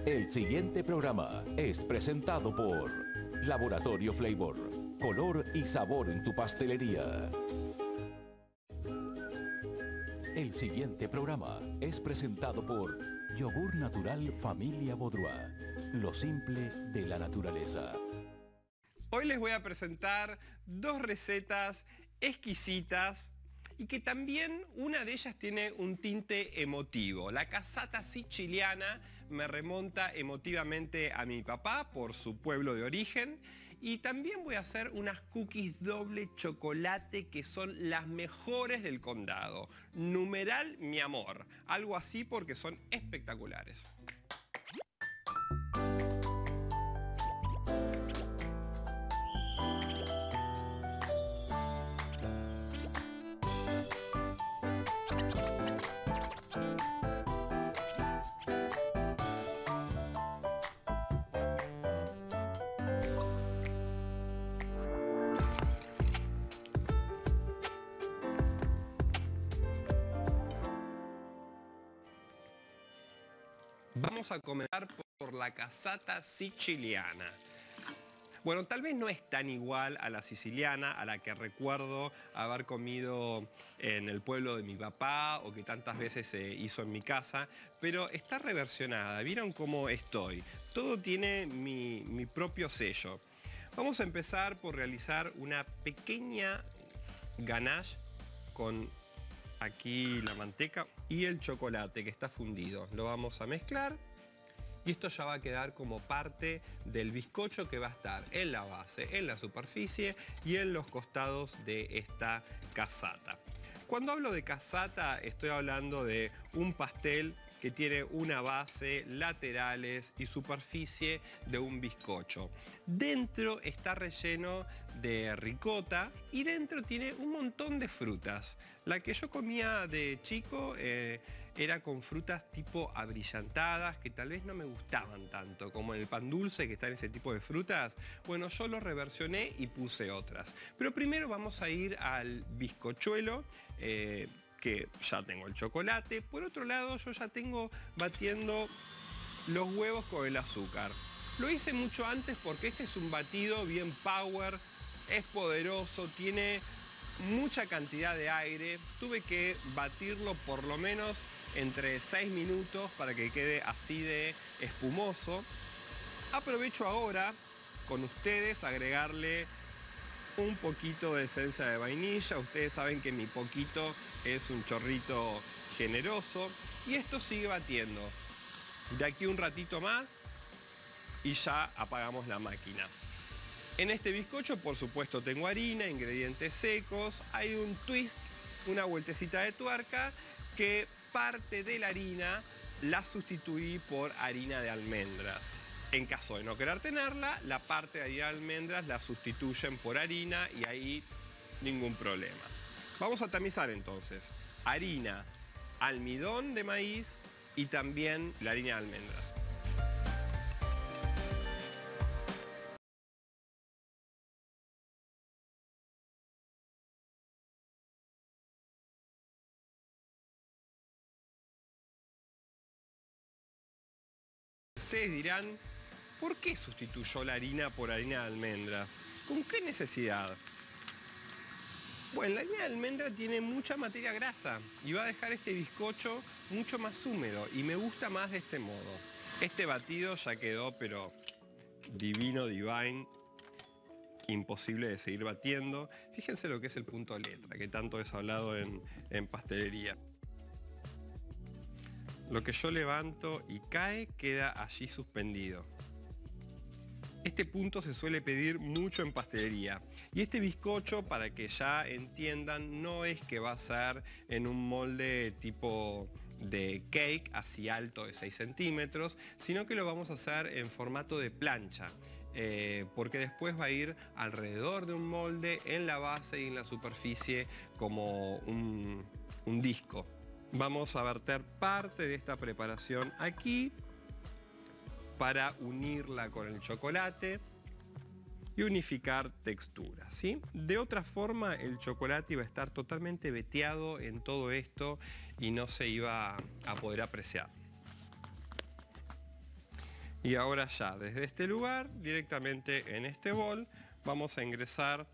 El siguiente programa es presentado por Laboratorio Flavor. Color y sabor en tu pastelería. El siguiente programa es presentado por Yogur Natural Familia Baudrois. Lo simple de la naturaleza. Hoy les voy a presentar dos recetas exquisitas y que también una de ellas tiene un tinte emotivo. La cassata siciliana me remonta emotivamente a mi papá por su pueblo de origen. Y también voy a hacer unas cookies doble chocolate que son las mejores del condado. Numeral mi amor. Algo así porque son espectaculares. Vamos a comenzar por la cassata siciliana. Bueno, tal vez no es tan igual a la siciliana, a la que recuerdo haber comido en el pueblo de mi papá o que tantas veces se hizo en mi casa, pero está reversionada. ¿Vieron cómo estoy? Todo tiene mi propio sello. Vamos a empezar por realizar una pequeña ganache con aquí la manteca y el chocolate que está fundido. Lo vamos a mezclar y esto ya va a quedar como parte del bizcocho que va a estar en la base, en la superficie y en los costados de esta cassata. Cuando hablo de cassata estoy hablando de un pastel que tiene una base, laterales y superficie de un bizcocho. Dentro está relleno de ricota y dentro tiene un montón de frutas. La que yo comía de chico era con frutas tipo abrillantadas que tal vez no me gustaban tanto, como el pan dulce que está en ese tipo de frutas. Bueno, yo lo reversioné y puse otras. Pero primero vamos a ir al bizcochuelo, que ya tengo el chocolate. Por otro lado, yo ya tengo batiendo los huevos con el azúcar. Lo hice mucho antes porque este es un batido bien power, es poderoso, tiene mucha cantidad de aire. Tuve que batirlo por lo menos entre 6 minutos para que quede así de espumoso. Aprovecho ahora con ustedes agregarle un poquito de esencia de vainilla. Ustedes saben que mi poquito es un chorrito generoso. Y esto sigue batiendo. De aquí un ratito más y ya apagamos la máquina. En este bizcocho, por supuesto, tengo harina, ingredientes secos. Hay un twist, una vueltecita de tuerca, que parte de la harina la sustituí por harina de almendras. En caso de no querer tenerla, la parte de harina de almendras la sustituyen por harina y ahí ningún problema. Vamos a tamizar entonces harina, almidón de maíz y también la harina de almendras. Ustedes dirán, ¿por qué sustituyó la harina por harina de almendras? ¿Con qué necesidad? Bueno, la harina de almendra tiene mucha materia grasa y va a dejar este bizcocho mucho más húmedo y me gusta más de este modo. Este batido ya quedó, pero divino, divine, imposible de seguir batiendo. Fíjense lo que es el punto letra, que tanto es hablado en pastelería. Lo que yo levanto y cae queda allí suspendido. Este punto se suele pedir mucho en pastelería. Y este bizcocho, para que ya entiendan, no es que va a ser en un molde tipo de cake, así alto de 6 centímetros, sino que lo vamos a hacer en formato de plancha. Porque después va a ir alrededor de un molde, en la base y en la superficie, como un disco. Vamos a verter parte de esta preparación aquí para unirla con el chocolate y unificar texturas, ¿sí? De otra forma, el chocolate iba a estar totalmente veteado en todo esto y no se iba a poder apreciar. Y ahora ya, desde este lugar, directamente en este bol, vamos a ingresar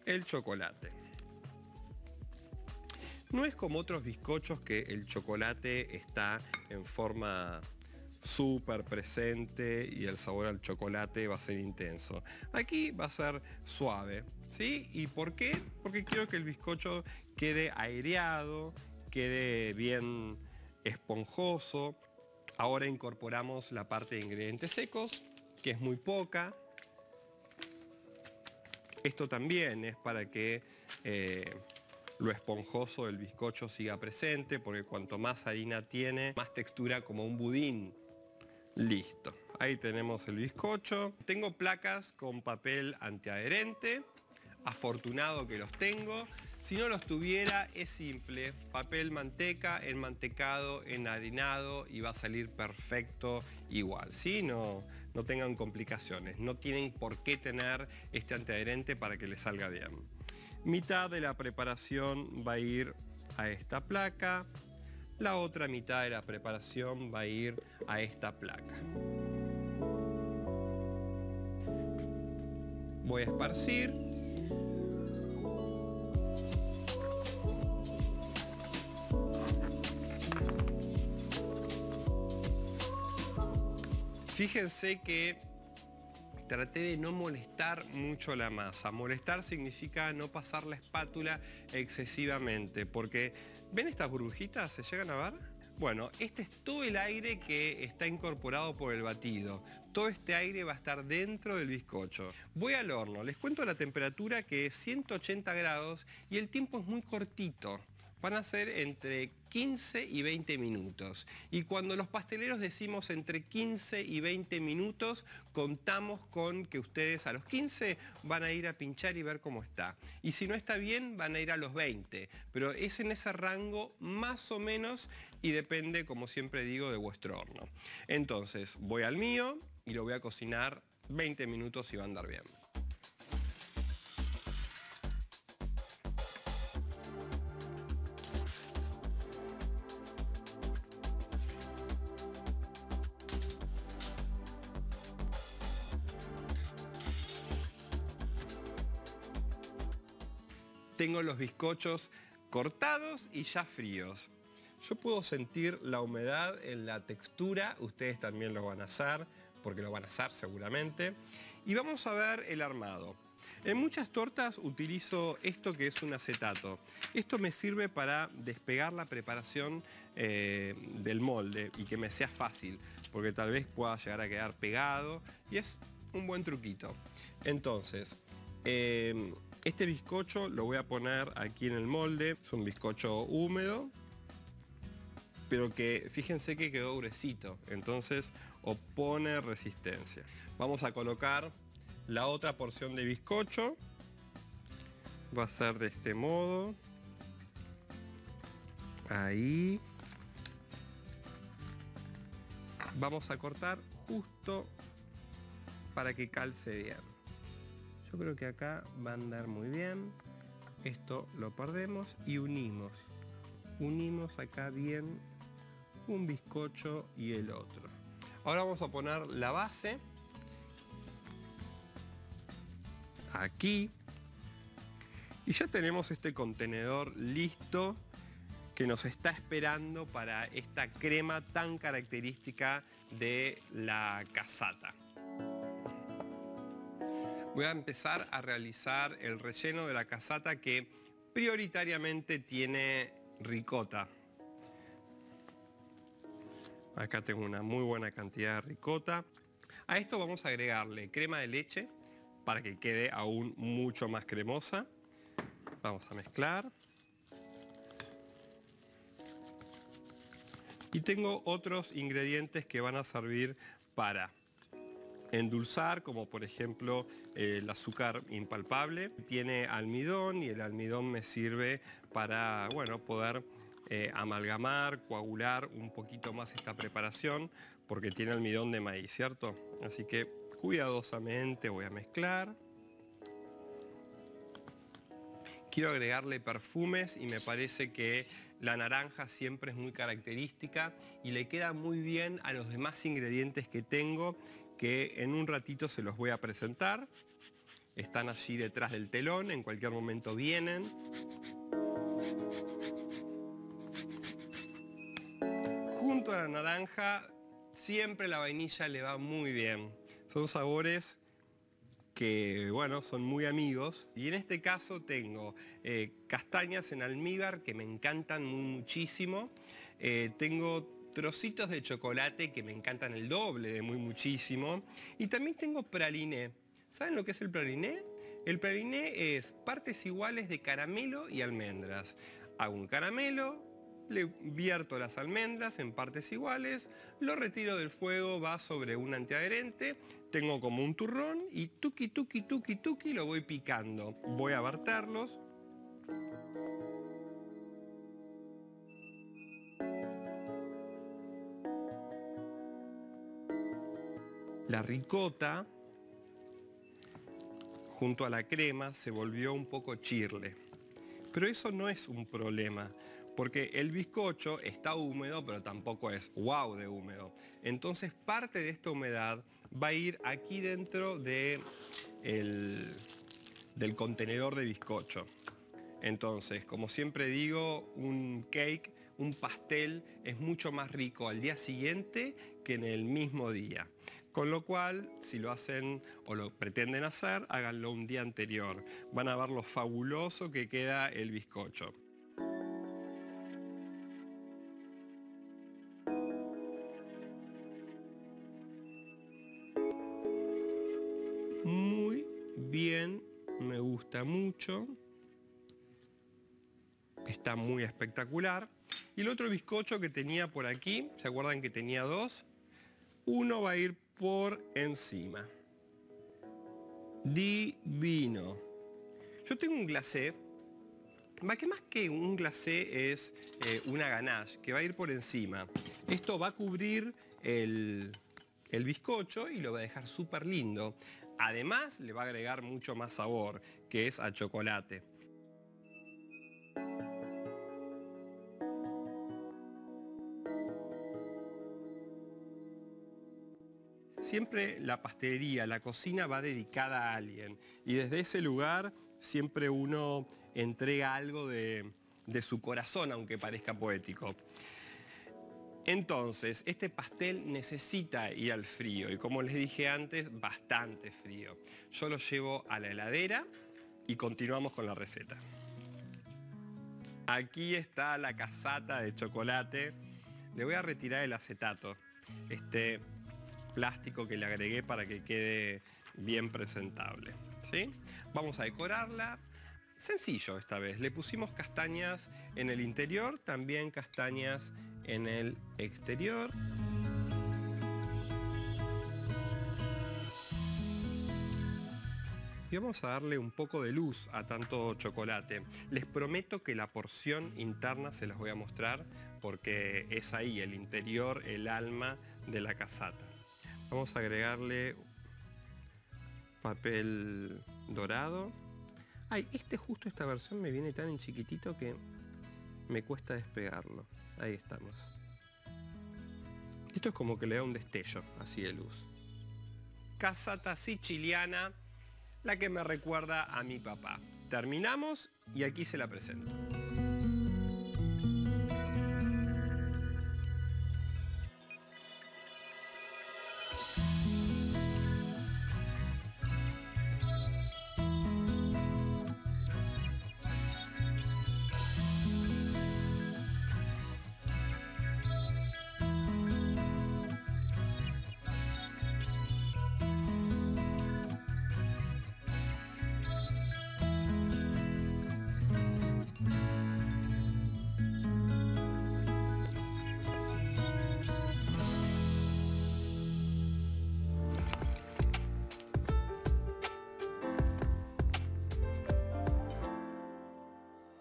el chocolate. No es como otros bizcochos que el chocolate está en forma súper presente y el sabor al chocolate va a ser intenso. Aquí va a ser suave, ¿sí? ¿Y por qué? Porque quiero que el bizcocho quede aireado, quede bien esponjoso. Ahora incorporamos la parte de ingredientes secos, que es muy poca. Esto también es para que lo esponjoso del bizcocho siga presente, porque cuanto más harina tiene, más textura como un budín. Listo, ahí tenemos el bizcocho. Tengo placas con papel antiadherente, afortunado que los tengo. Si no los tuviera, es simple, papel manteca, enmantecado, enharinado y va a salir perfecto igual, ¿sí? No tengan complicaciones, no tienen por qué tener este antiadherente para que les salga bien. Mitad de la preparación va a ir a esta placa, la otra mitad de la preparación va a ir a esta placa. Voy a esparcir. Fíjense que traté de no molestar mucho la masa. Molestar significa no pasar la espátula excesivamente, porque ¿ven estas burbujitas? ¿Se llegan a ver? Bueno, este es todo el aire que está incorporado por el batido. Todo este aire va a estar dentro del bizcocho. Voy al horno, les cuento la temperatura, que es 180 grados y el tiempo es muy cortito. Van a ser entre 15 y 20 minutos. Y cuando los pasteleros decimos entre 15 y 20 minutos, contamos con que ustedes a los 15 van a ir a pinchar y ver cómo está. Y si no está bien, van a ir a los 20. Pero es en ese rango más o menos y depende, como siempre digo, de vuestro horno. Entonces, voy al mío y lo voy a cocinar 20 minutos y va a andar bien. Tengo los bizcochos cortados y ya fríos. Yo puedo sentir la humedad en la textura, ustedes también lo van a hacer, porque lo van a hacer seguramente. Y vamos a ver el armado. En muchas tortas utilizo esto que es un acetato. Esto me sirve para despegar la preparación del molde y que me sea fácil, porque tal vez pueda llegar a quedar pegado y es un buen truquito. Entonces, este bizcocho lo voy a poner aquí en el molde. Es un bizcocho húmedo, pero que fíjense que quedó gruesito, entonces opone resistencia. Vamos a colocar la otra porción de bizcocho. Va a ser de este modo. Ahí. Vamos a cortar justo para que calce bien. Yo creo que acá va a andar muy bien. Esto lo perdemos y unimos. Unimos acá bien un bizcocho y el otro. Ahora vamos a poner la base. Aquí. Y ya tenemos este contenedor listo que nos está esperando para esta crema tan característica de la casata. Voy a empezar a realizar el relleno de la casata, que prioritariamente tiene ricota. Acá tengo una muy buena cantidad de ricota. A esto vamos a agregarle crema de leche para que quede aún mucho más cremosa. Vamos a mezclar. Y tengo otros ingredientes que van a servir para endulzar, como por ejemplo el azúcar impalpable. Tiene almidón y el almidón me sirve para, bueno, poder amalgamar, coagular un poquito más esta preparación, porque tiene almidón de maíz, ¿cierto? Así que cuidadosamente voy a mezclar. Quiero agregarle perfumes y me parece que La naranja siempre es muy característica y le queda muy bien a los demás ingredientes que tengo, que en un ratito se los voy a presentar. Están allí detrás del telón, en cualquier momento vienen. Junto a la naranja, siempre la vainilla le va muy bien. Son sabores que, bueno, son muy amigos. Y en este caso tengo castañas en almíbar que me encantan muchísimo. Tengo trocitos de chocolate que me encantan el doble de muchísimo. Y también tengo praliné. ¿Saben lo que es el praliné? El praliné es partes iguales de caramelo y almendras. Hago un caramelo, le vierto las almendras en partes iguales, lo retiro del fuego, va sobre un antiadherente, tengo como un turrón y tuqui, tuqui, tuqui, tuqui, lo voy picando. Voy a verterlos. La ricota, junto a la crema, se volvió un poco chirle. Pero eso no es un problema, porque el bizcocho está húmedo, pero tampoco es wow de húmedo. Entonces parte de esta humedad va a ir aquí dentro del contenedor de bizcocho. Entonces, como siempre digo, un cake, un pastel, es mucho más rico al día siguiente que en el mismo día. Con lo cual, si lo hacen o lo pretenden hacer, háganlo un día anterior. Van a ver lo fabuloso que queda el bizcocho. Muy bien, me gusta mucho. Está muy espectacular. Y el otro bizcocho que tenía por aquí, ¿se acuerdan que tenía dos? Uno va a ir por encima. Divino. Yo tengo un glacé, que más que un glacé es una ganache, que va a ir por encima. Esto va a cubrir el bizcocho y lo va a dejar súper lindo. Además, le va a agregar mucho más sabor, que es a chocolate. Siempre la pastelería, la cocina va dedicada a alguien y desde ese lugar siempre uno entrega algo de su corazón, aunque parezca poético. Entonces, este pastel necesita ir al frío y como les dije antes, bastante frío. Yo lo llevo a la heladera y continuamos con la receta. Aquí está la casata de chocolate. Le voy a retirar el acetato, este plástico que le agregué para que quede bien presentable, ¿sí? Vamos a decorarla. Sencillo esta vez. Le pusimos castañas en el interior, también castañas en el exterior. Y vamos a darle un poco de luz a tanto chocolate. Les prometo que la porción interna se las voy a mostrar porque es ahí el interior, el alma de la casata. Vamos a agregarle papel dorado. Ay, justo esta versión me viene tan en chiquitito que me cuesta despegarlo. Ahí estamos. Esto es como que le da un destello así de luz. Casata siciliana, la que me recuerda a mi papá. Terminamos y aquí se la presento.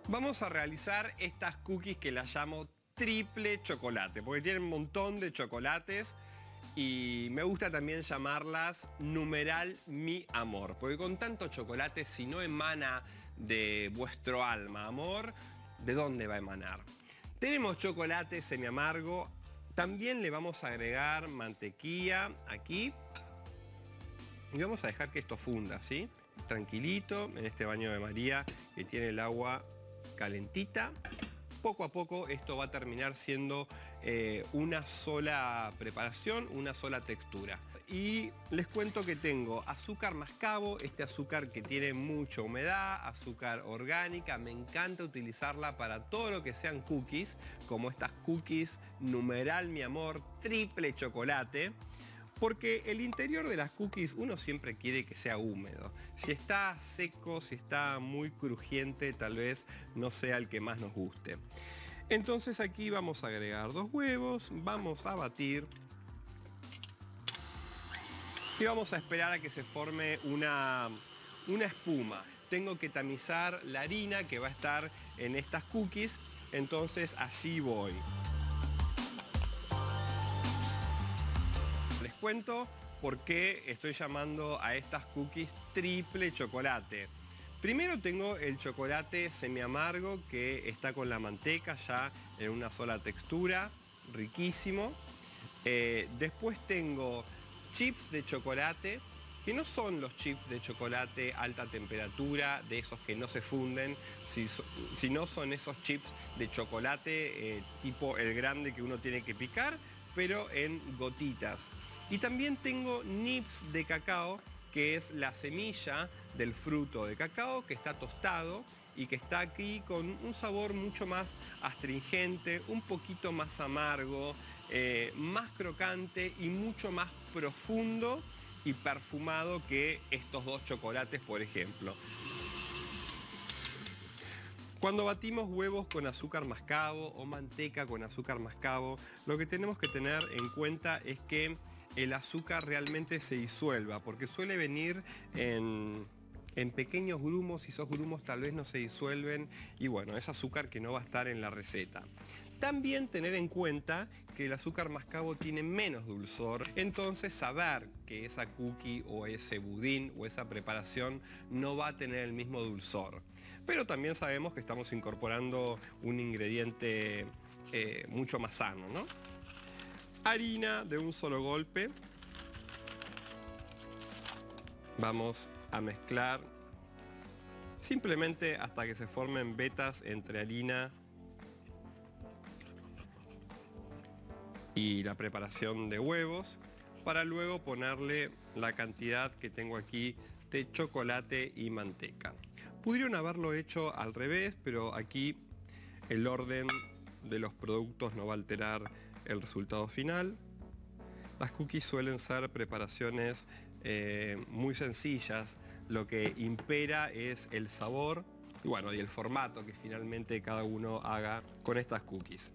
Vamos a realizar estas cookies que las llamo triple chocolate, porque tienen un montón de chocolates y me gusta también llamarlas numeral mi amor, porque con tanto chocolate, si no emana de vuestro alma amor, ¿de dónde va a emanar? Tenemos chocolate semi amargo. También le vamos a agregar mantequilla aquí. Y vamos a dejar que esto funda, ¿sí? Tranquilito, en este baño de María que tiene el agua calentita. Poco a poco esto va a terminar siendo una sola preparación, una sola textura. Y les cuento que tengo azúcar mascabo, este azúcar que tiene mucha humedad, azúcar orgánica, me encanta utilizarla para todo lo que sean cookies, como estas cookies numeral mi amor, triple chocolate. Porque el interior de las cookies uno siempre quiere que sea húmedo. Si está seco, si está muy crujiente, tal vez no sea el que más nos guste. Entonces aquí vamos a agregar 2 huevos, vamos a batir y vamos a esperar a que se forme una espuma. Tengo que tamizar la harina que va a estar en estas cookies, entonces allí voy. Les cuento por qué estoy llamando a estas cookies triple chocolate. Primero tengo el chocolate semi amargo que está con la manteca ya en una sola textura, riquísimo. Después tengo chips de chocolate, que no son los chips de chocolate alta temperatura, de esos que no se funden, sino son esos chips de chocolate tipo el grande que uno tiene que picar, pero en gotitas. Y también tengo nips de cacao, que es la semilla del fruto de cacao que está tostado y que está aquí con un sabor mucho más astringente, un poquito más amargo, más crocante y mucho más profundo y perfumado que estos 2 chocolates, por ejemplo. Cuando batimos huevos con azúcar mascabo o manteca con azúcar mascabo, lo que tenemos que tener en cuenta es que el azúcar realmente se disuelva, porque suele venir en pequeños grumos y esos grumos tal vez no se disuelven y bueno, es azúcar que no va a estar en la receta. También tener en cuenta que el azúcar mascabo tiene menos dulzor, entonces saber que esa cookie o ese budín o esa preparación no va a tener el mismo dulzor. Pero también sabemos que estamos incorporando un ingrediente mucho más sano, ¿no? Harina de un solo golpe. Vamos a mezclar simplemente hasta que se formen vetas entre harina y la preparación de huevos, para luego ponerle la cantidad que tengo aquí de chocolate y manteca. Pudieron haberlo hecho al revés, pero aquí el orden de los productos no va a alterar el resultado final. Las cookies suelen ser preparaciones muy sencillas, lo que impera es el sabor y bueno, y el formato que finalmente cada uno haga con estas cookies.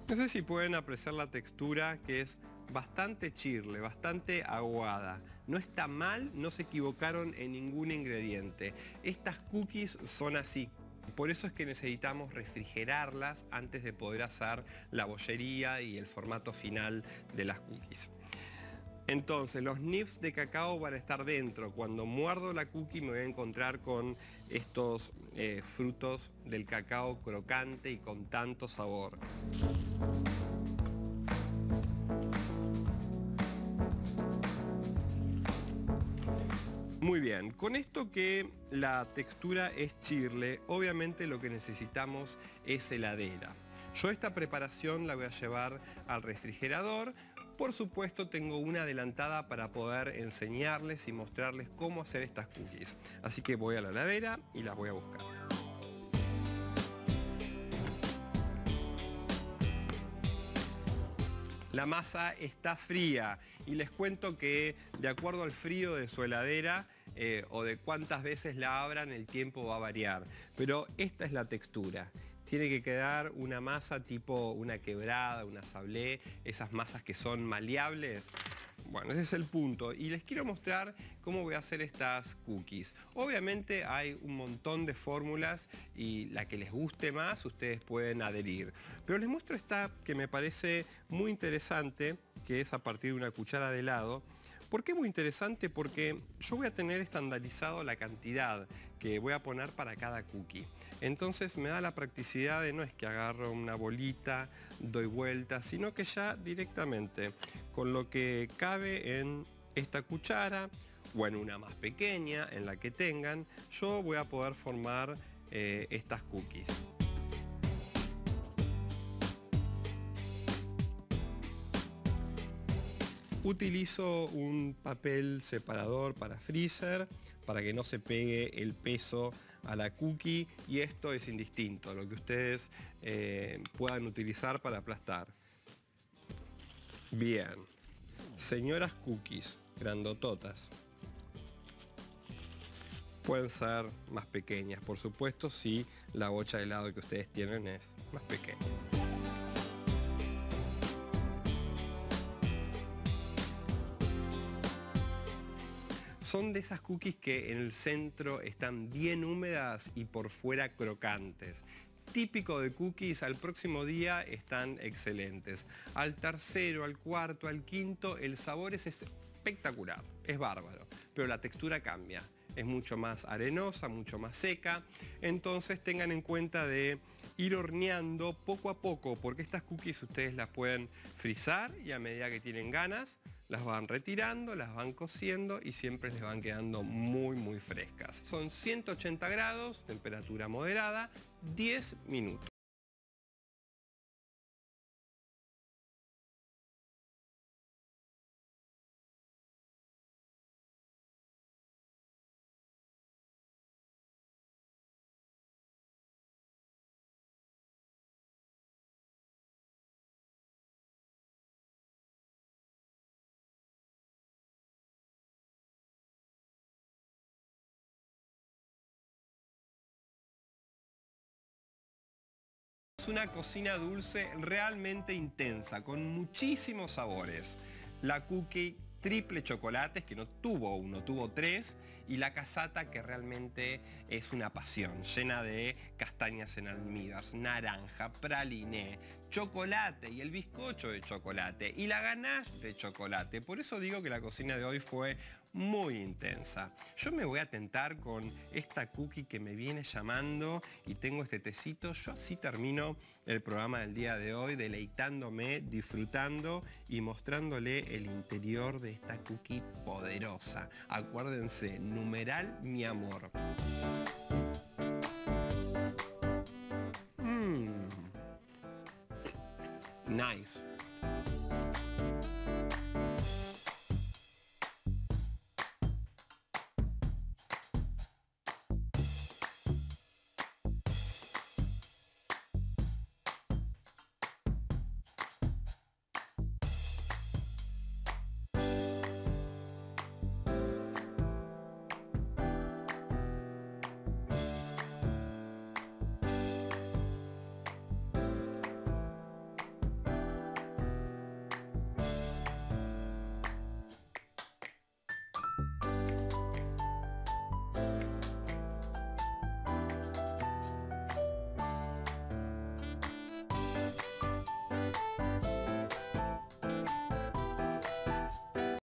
No sé si pueden apreciar la textura, que es bastante chirle, bastante aguada. No está mal, no se equivocaron en ningún ingrediente. Estas cookies son así. Por eso es que necesitamos refrigerarlas antes de poder hacer la bollería y el formato final de las cookies. Entonces los nips de cacao van a estar dentro. Cuando muerdo la cookie me voy a encontrar con estos frutos del cacao crocante y con tanto sabor. Muy bien, con esto que la textura es chirle, obviamente lo que necesitamos es heladera. Yo esta preparación la voy a llevar al refrigerador. Por supuesto tengo una adelantada para poder enseñarles y mostrarles cómo hacer estas cookies. Así que voy a la heladera y las voy a buscar. La masa está fría y les cuento que de acuerdo al frío de su heladera o de cuántas veces la abran, el tiempo va a variar. Pero esta es la textura. Tiene que quedar una masa tipo una quebrada, una sablé, esas masas que son maleables. Bueno, ese es el punto. Y les quiero mostrar cómo voy a hacer estas cookies. Obviamente hay un montón de fórmulas y la que les guste más ustedes pueden adherir. Pero les muestro esta que me parece muy interesante, que es a partir de una cuchara de helado, ¿Por qué muy interesante? Porque yo voy a tener estandarizado la cantidad que voy a poner para cada cookie. Entonces me da la practicidad de no es que agarro una bolita, doy vueltas, sino que ya directamente con lo que cabe en esta cuchara o en una más pequeña, en la que tengan, yo voy a poder formar estas cookies. Utilizo un papel separador para freezer para que no se pegue el peso a la cookie, y esto es indistinto, lo que ustedes puedan utilizar para aplastar. Bien, señoras cookies grandototas. Pueden ser más pequeñas, por supuesto, si la bocha de helado que ustedes tienen es más pequeña. Son de esas cookies que en el centro están bien húmedas y por fuera crocantes. Típico de cookies, al próximo día están excelentes. Al tercero, al cuarto, al quinto, el sabor es espectacular, es bárbaro, pero la textura cambia. Es mucho más arenosa, mucho más seca. Entonces tengan en cuenta de ir horneando poco a poco, porque estas cookies ustedes las pueden frizar y a medida que tienen ganas, las van retirando, las van cociendo y siempre les van quedando muy frescas. Son 180 grados, temperatura moderada, 10 minutos. Es una cocina dulce realmente intensa, con muchísimos sabores. La cookie triple chocolates, que no tuvo uno, tuvo 3, y la casata, que realmente es una pasión, llena de castañas en almíbar, naranja, praliné, chocolate y el bizcocho de chocolate y la ganache de chocolate. Por eso digo que la cocina de hoy fue muy intensa. Yo me voy a tentar con esta cookie que me viene llamando y tengo este tecito. Yo así termino el programa del día de hoy, deleitándome, disfrutando y mostrándole el interior de esta cookie poderosa. Acuérdense, numeral mi amor. Nice.